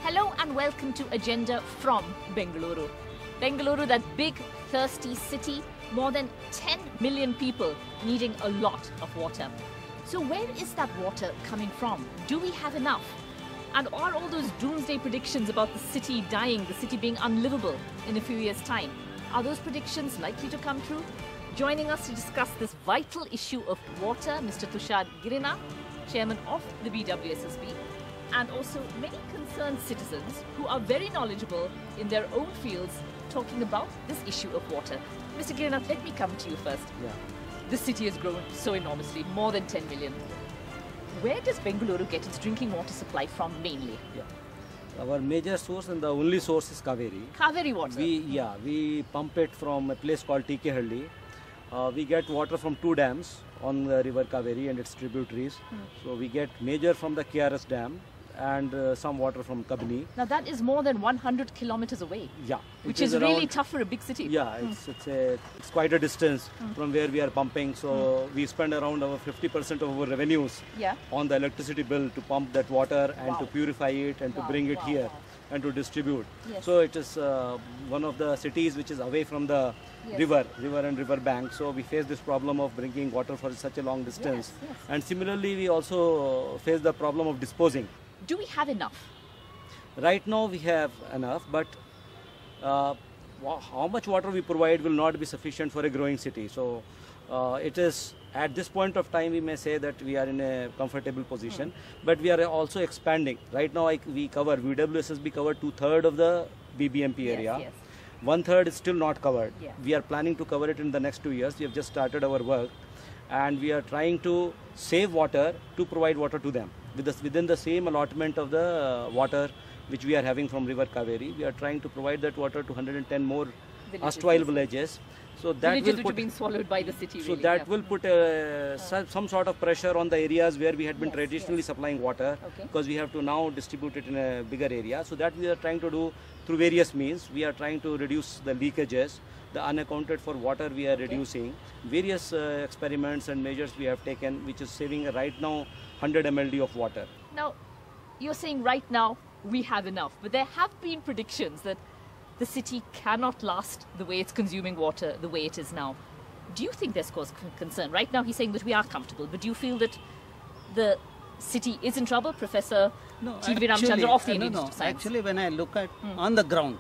Hello and welcome to Agenda from Bengaluru. Bengaluru, that big, thirsty city, more than 10 million people needing a lot of water. So where is that water coming from? Do we have enough? And are all those doomsday predictions about the city dying, the city being unlivable in a few years' time, are those predictions likely to come true? Joining us to discuss this vital issue of water, Mr. Tushar Girina, Chairman of the BWSSB, and also many concerned citizens who are very knowledgeable in their own fields talking about this issue of water. Mr. Girina, let me come to you first. Yeah. This city has grown so enormously, more than 10 million. Where does Bengaluru get its drinking water supply from mainly? Yeah. Our major source and the only source is Kaveri. Kaveri water? We pump it from a place called Halli. We get water from two dams on the river Kaveri and its tributaries. So we get major from the KRS dam and some water from Kabini. Now that is more than 100 kilometers away. Yeah. Which is really tough for a big city. Yeah, it's quite a distance from where we are pumping. So we spend around our 50% of our revenues on the electricity bill to pump that water and to purify it and to bring it here and to distribute. Yes. So it is one of the cities which is away from the river and river bank. So we face this problem of bringing water for such a long distance. Yes. And similarly, we also face the problem of disposing. Do we have enough? Right now we have enough, but how much water we provide will not be sufficient for a growing city. So it is at this point of time we may say that we are in a comfortable position, but we are also expanding. Right now we cover, BWSSB covered 2/3 of the BBMP area. Yes. 1/3 is still not covered. Yeah. We are planning to cover it in the next 2 years. We have just started our work and we are trying to save water to provide water to them. Within the same allotment of the water which we are having from river Kaveri, we are trying to provide that water to 110 more erstwhile villages. So that villages will which have been swallowed by the city. So that will put some sort of pressure on the areas where we had been traditionally supplying water, because we have to now distribute it in a bigger area. So that we are trying to do through various means. We are trying to reduce the leakages, the unaccounted for water we are reducing. Various experiments and measures we have taken, which is saving right now 100 mld of water. Now, you're saying right now we have enough, but there have been predictions that the city cannot last the way it's consuming water, the way it is now. Do you think there's cause for concern? Right now he's saying that we are comfortable, but do you feel that the city is in trouble? Professor T.V. Ramchandra of the Indian Institute of Science. Actually, when I look at on the ground,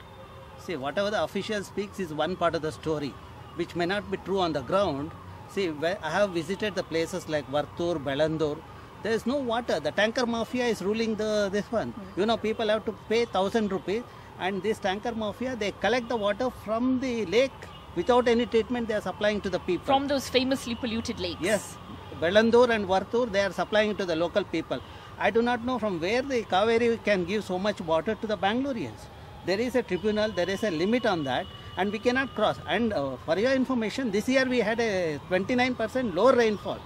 see, whatever the official speaks is one part of the story, which may not be true on the ground. See, I have visited the places like Vartur, Bengaluru. There is no water. The tanker mafia is ruling this one. You know, people have to pay 1,000 rupees, and this tanker mafia, they collect the water from the lake without any treatment. They are supplying to the people. From those famously polluted lakes. Yes, Bengaluru and Vartur, they are supplying it to the local people. I do not know from where the Kaveri can give so much water to the Bengalurians. There is a tribunal, there is a limit on that, and we cannot cross. And for your information, this year we had a 29% low rainfall.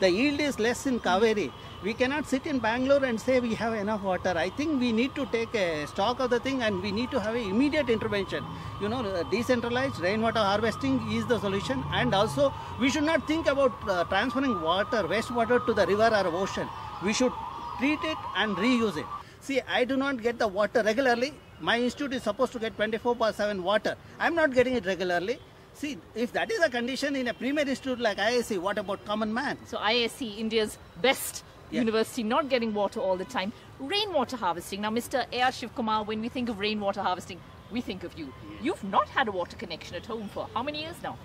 The yield is less in Kaveri. We cannot sit in Bangalore and say we have enough water. I think we need to take a stock of the thing and we need to have an immediate intervention. You know, decentralized rainwater harvesting is the solution, and also we should not think about transferring water, wastewater to the river or ocean. We should treat it and reuse it. See, I do not get the water regularly. My institute is supposed to get 24/7 water. I am not getting it regularly. See, if that is a condition in a premier institute like IISc, what about common man? So IISc, India's best university, not getting water all the time. Rainwater harvesting. Now, Mr. A.R. Shivkumar, when we think of rainwater harvesting, we think of you. You've not had a water connection at home for how many years now?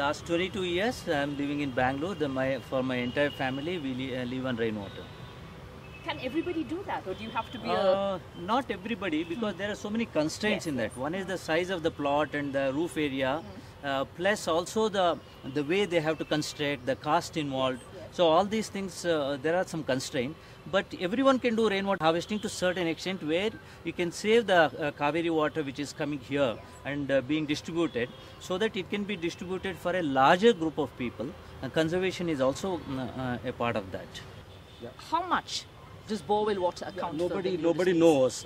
Last 22 years, I'm living in Bangalore. For my entire family, we live on rainwater. Can everybody do that, or do you have to be Not everybody, because there are so many constraints in that. One is the size of the plot and the roof area, plus also the way they have to construct, the cost involved. So all these things, there are some constraints. But everyone can do rainwater harvesting to a certain extent, where you can save the Kaveri water which is coming here and being distributed, so that it can be distributed for a larger group of people. And conservation is also a part of that. How much does borewell water account for? Nobody knows.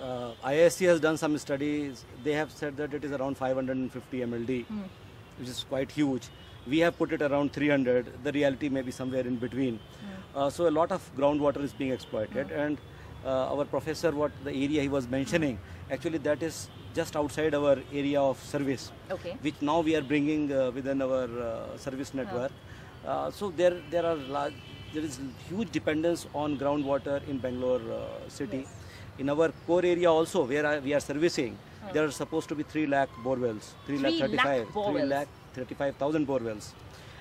IISc has done some studies. They have said that it is around 550 mld, which is quite huge. We have put it around 300. The reality may be somewhere in between. So a lot of groundwater is being exploited, and our professor, what the area he was mentioning, actually that is just outside our area of service, which now we are bringing within our service network. So there is huge dependence on groundwater in Bangalore city. In our core area also, where we are servicing, there are supposed to be 3 lakh borewells, 3,35,000 borewells.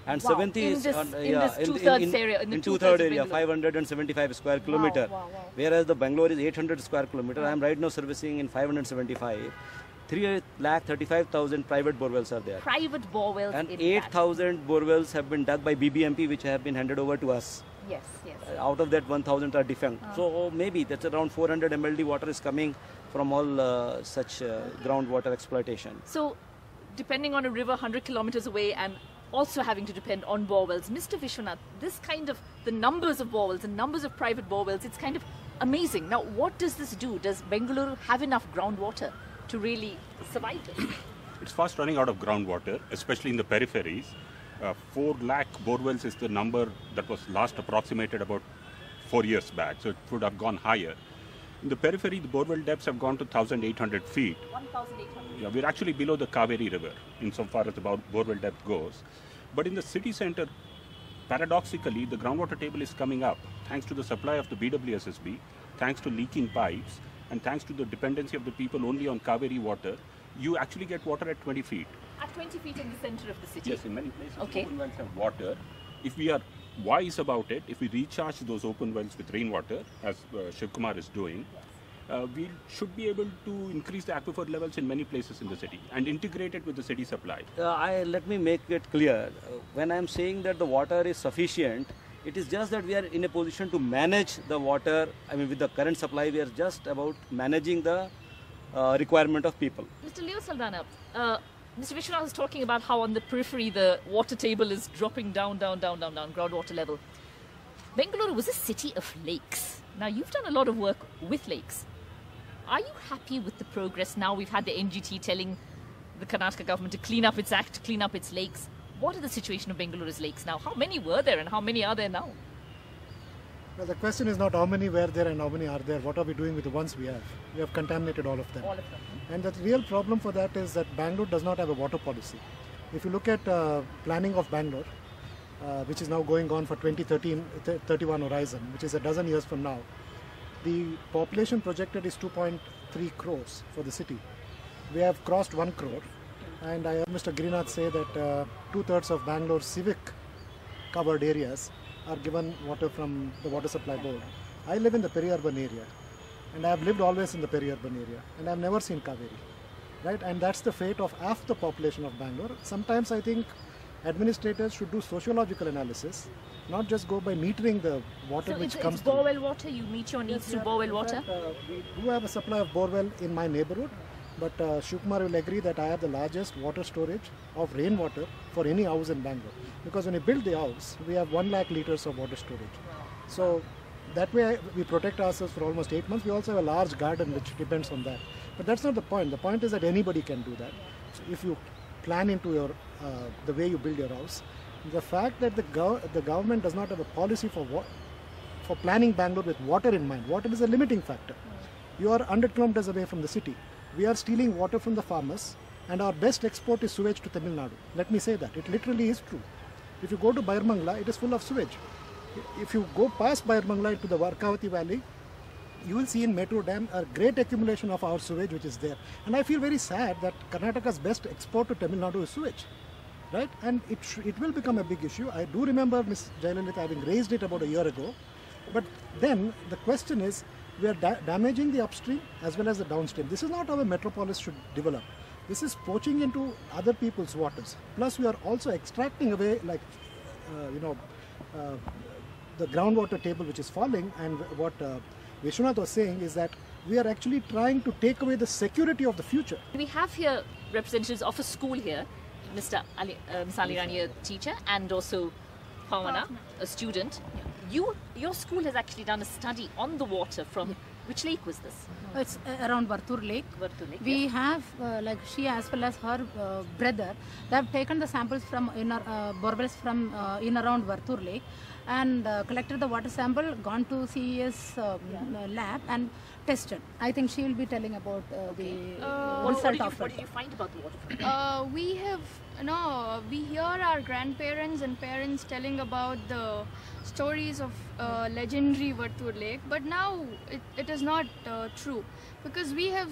And 70 in is this, in two-thirds area, in the two-third area, Bengaluru. 575 square kilometer. Whereas the Bangalore is 800 square kilometer. I am right now servicing in 575. 3,35,000 private borewells are there. Private borewells. And 8,000 borewells have been dug by BBMP, which have been handed over to us. Yes, yes. Out of that, 1,000 are defunct. So maybe that's around 400 MLD water is coming from all such groundwater exploitation. So, depending on a river 100 kilometers away and also having to depend on borewells, Mr. Vishwanath, this kind of, the numbers of borewells and numbers of private borewells, it's kind of amazing. Now, what does this do? Does Bengaluru have enough groundwater to really survive this? It's fast running out of groundwater, especially in the peripheries. 4 lakh borewells is the number that was last approximated about 4 years back, so it would have gone higher. In the periphery, the borewell depths have gone to 1,800 feet. 1,800. Yeah, we're actually below the Kaveri River insofar as the borewell depth goes. But in the city center, paradoxically, the groundwater table is coming up thanks to the supply of the BWSSB, thanks to leaking pipes, and thanks to the dependency of the people only on Kaveri water. You actually get water at 20 feet. At 20 feet in the center of the city? Yes, in many places open wells have water. If we are wise about it, if we recharge those open wells with rainwater, as Shiv Kumar is doing, we should be able to increase the aquifer levels in many places in the city and integrate it with the city supply. Let me make it clear. When I am saying that the water is sufficient, it is just that we are in a position to manage the water. I mean, with the current supply, we are just about managing the requirement of people. Mr. Leo Saldana, Mr. Vishwanath was talking about how on the periphery the water table is dropping down, groundwater level. Bengaluru was a city of lakes. Now, you've done a lot of work with lakes. Are you happy with the progress now? We've had the NGT telling the Karnataka government to clean up its act, to clean up its lakes. What is the situation of Bengaluru's lakes now? How many were there and how many are there now? Well, the question is not how many were there and how many are there. What are we doing with the ones we have? We have contaminated all of them. All of them. And the real problem for that is that Bangalore does not have a water policy. If you look at planning of Bangalore, which is now going on for 2031 horizon, which is a dozen years from now, the population projected is 2.3 crores for the city. We have crossed 1 crore. And I heard Mr. Girinath say that 2/3 of Bangalore's civic covered areas are given water from the water supply board. I live in the peri-urban area, and I have lived always in the peri-urban area, and I have never seen Kaveri, right? And that's the fate of half the population of Bangalore. Sometimes I think administrators should do sociological analysis, not just go by metering the water So which it's comes through. borewell water? You meet your needs through borewell water? We do have a supply of borewell in my neighborhood, but Shiv Kumar will agree that I have the largest water storage of rainwater for any house in Bangalore. Because when we build the house, we have 1 lakh liters of water storage. So that way we protect ourselves for almost 8 months. We also have a large garden which depends on that. But that's not the point. The point is that anybody can do that. If you plan into your the way you build your house, the fact that the government does not have a policy for planning Bangalore with water in mind. Water is a limiting factor. You are 100 kilometers away from the city. We are stealing water from the farmers, and our best export is sewage to Tamil Nadu. Let me say that. It literally is true. If you go to Bayarmangla, it is full of sewage. If you go past Bayarmangla to the Varkavati Valley, you will see in Metro Dam a great accumulation of our sewage which is there. And I feel very sad that Karnataka's best export to Tamil Nadu is sewage. Right? And it will become a big issue. I do remember Ms. Jayalalitha having raised it about a year ago. But then the question is, we are damaging the upstream as well as the downstream. This is not how a metropolis should develop. This is poaching into other people's waters. Plus, we are also extracting away, like, the groundwater table which is falling. And what Vishwanath was saying is that we are actually trying to take away the security of the future. We have here representatives of a school here, Ms. Ali Rani, a teacher, and also Pawana, a student. Your school has actually done a study on the water from, which lake was this? It's around Vartur Lake. We have, like she as well as her brother, they have taken the samples from borewells from in around Vartur Lake. and collected the water sample, gone to CES lab and tested. I think she will be telling about the result of it. What did you find about the water? We hear our grandparents and parents telling about the stories of legendary Vartur Lake, but now it is not true, because we have,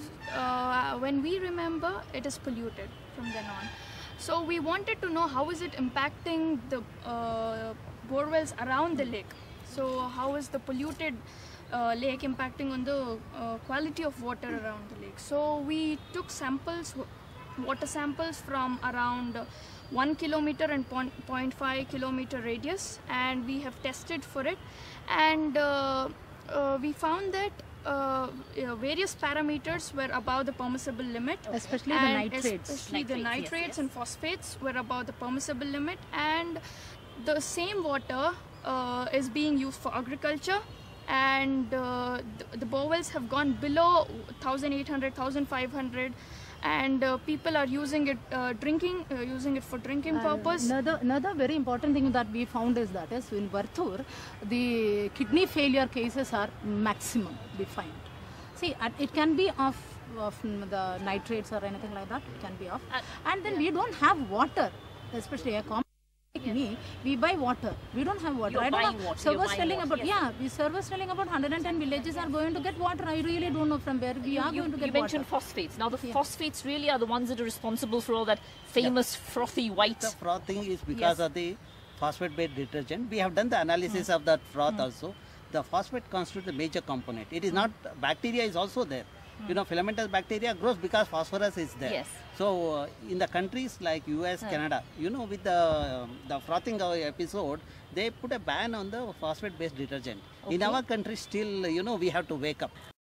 when we remember, it is polluted from then on. So we wanted to know how is it impacting the borewells around the lake. So how is the polluted lake impacting on the quality of water around the lake. So we took samples, water samples from around 1 kilometer and 0.5 kilometer radius, and we have tested for it, and we found that various parameters were above the permissible limit, especially the nitrates. Especially the nitrates and phosphates were above the permissible limit, and the same water is being used for agriculture, and the borewells have gone below 1800, 1500, and people are using it using it for drinking purpose. Another very important thing that we found is that in Vartur, the kidney failure cases are maximum, we find. See, it can be of the nitrates or anything like that, it can be off. And then we don't have water, especially a common like me, we buy water. We don't have water. I don't know. Servers telling about, servers telling about 110 villages are going to get water. I really don't know from where we are going to get water. You mentioned phosphates. Now the phosphates really are the ones that are responsible for all that famous frothy white. The frothing is because of the phosphate-based detergent. We have done the analysis of that froth also. The phosphate constitutes the major component. It is not, bacteria is also there. You know, filamentous bacteria grows because phosphorus is there. Yes. So in the countries like US, Canada, you know, with the frothing episode, they put a ban on the phosphate-based detergent. In our country, still, you know, we have to wake up.